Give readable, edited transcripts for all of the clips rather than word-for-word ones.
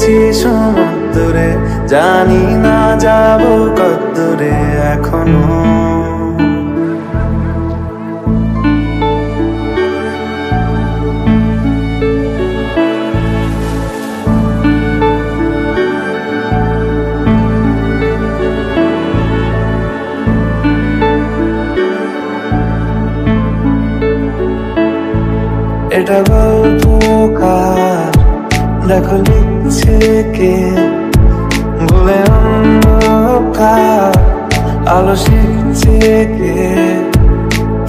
এসেছি সমুদ্রে, জানি না যাব কতদূরে এখনো। এটা গল্পকার, দেখো লিখছে কে, বলে অন্ধকার আলো শিখছে কে।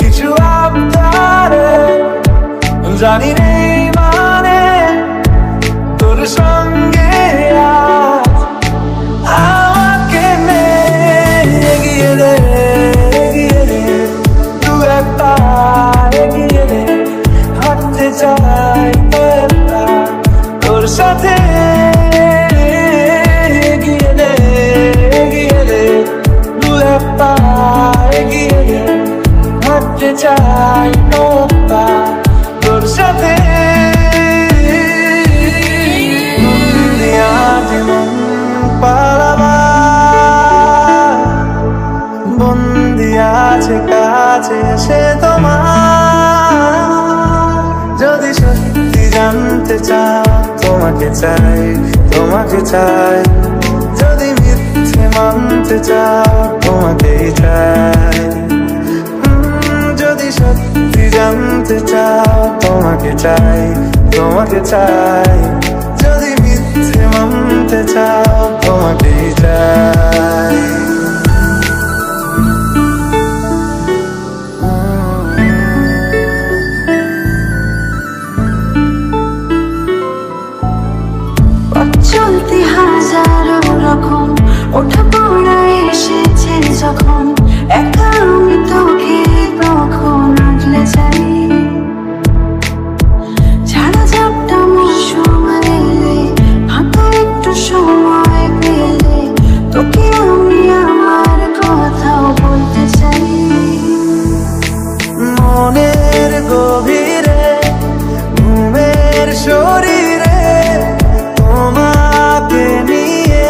কিছু আবদারে জানি নেই মানে, তোর সঙ্গে আমাকে নে, এগিয়ে দে এগিয়ে দে, দু একটা এগিয়ে দে, হাঁটতে চাই তোর সাথে, এগিয়ে দে এগিয়ে দে, দু একটা এগিয়ে দে, হাঁটতে চাই তোর সাথে। বন্দি আছে কাছে এসে তোমার, যদি সত্যি জানতে চাও তোমাকে চাই তোমাকে চাই, যদি মিথ্যে মানতে চাও তোমাকেই চাই। যদি সত্যি জানতে চাও তোমাকে চাই তোমাকে চাই, যদি মিথ্যে মানতে চাও তোমাকেই চাই। চলতে হাজারো রকম ওঠা পড়া এসেছে যখন, একা আমি তোকে তখন আগলে যাই। ছাড়া ঝাপটা মৌসুম এলে, হাতে একটু সময় পেলে, তোকে আমি আমার কথাও বলতে চাই। মনের গভীরে ঘুমের শরীরে তোমাকে নিয়ে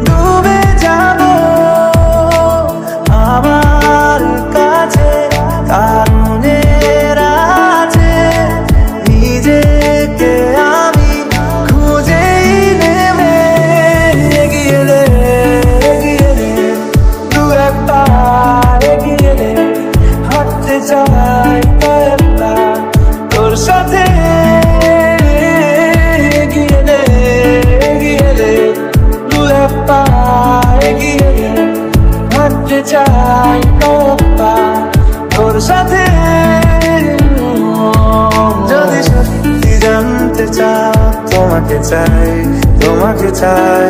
ডুবে যাব, আমার কাছে কারণের আছে, নিজেকে আমি খুঁজেই নেবে। এগিয়ে দে এগিয়ে দে, দু একটা এগিয়ে দে, হাঁটতে চাই তোর সাথে, এগিয়ে দে এগিয়ে দে, দু একটা এগিয়ে দে, হাঁটতে চাই তোর সাথে। যদি সত্যি জানতে চাও তোমাকে চাই তোমাকে চাই,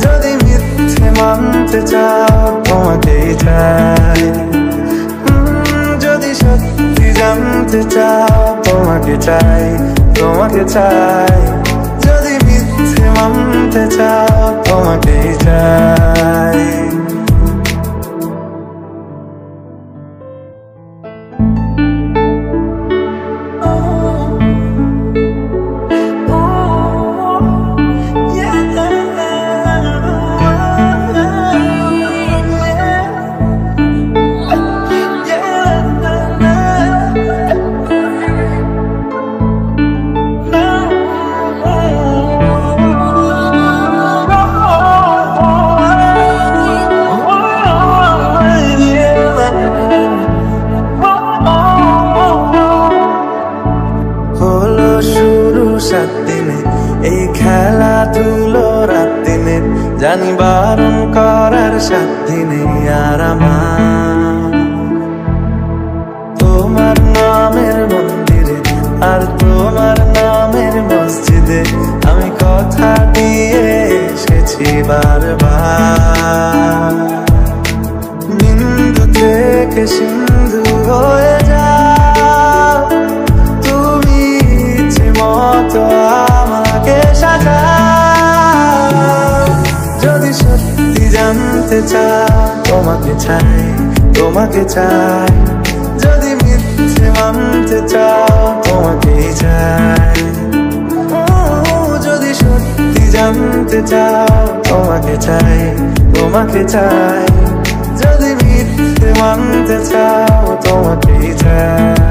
যদি মিথ্যে মানতে চাও তোমাকেই চাই। যদি সত্যি জানতে চাও তোমাকে চাই তোমাকে চাই, যদি মিথ্যে মানতে চাও তোমাকেই চাই। এই খেলাধুলো রাত দিনে, জানি বারণ করার সাথে নেই আর আমার। তোমার নামের মন্দিরে আর তোমার নামের মসজিদে আমি কথা দিয়ে এসেছি বারবার। বিন্দু থেকে সিন্ধু হয়ে যাও তুমি, ইচ্ছে মতো আমাকে সাজাও। যদি সত্যি জানতে চাও তোমাকে চাই তোমাকে চাই, যদি মিথ্যে মানতে চাও তোমাকেই চাই। যদি সত্যি মানতে চাও তোমাকে চাই, তোমাকে চাই। যদি মিথ্যে মানতে চাও তোমাকেই চাই।